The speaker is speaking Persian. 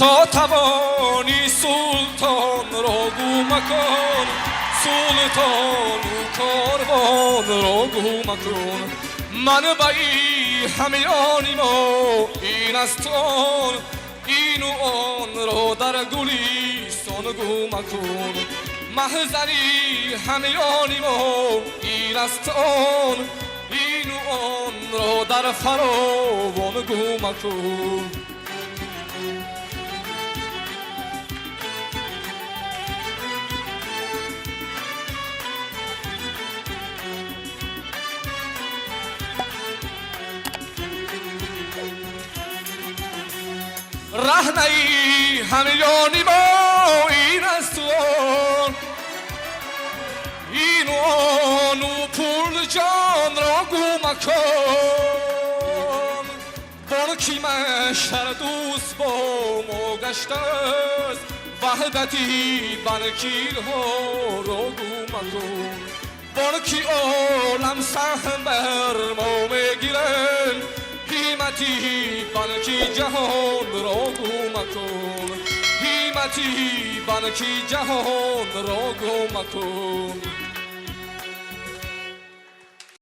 تا توانی سلطان را گو مکن، سلطان و کاروان را گو مکن. من بایی همیانیم و این است آن، این و آن را در گلیستان گو مکن. محزنی همیانیم و این است آن، این و آن را در فراوان گو مکن. رهنه‌ای همیانی با این است آن، این و آن و پول جان را گو مکن. بانکی مشتر دوست با ما گشته است، وحدتی بانکیرها را گو مکن. بانکی عالم سهم بر ما میگیرند، قیمتی بانکی جهان را گو مکن. قیمتی بانکی جهان را گو مکن.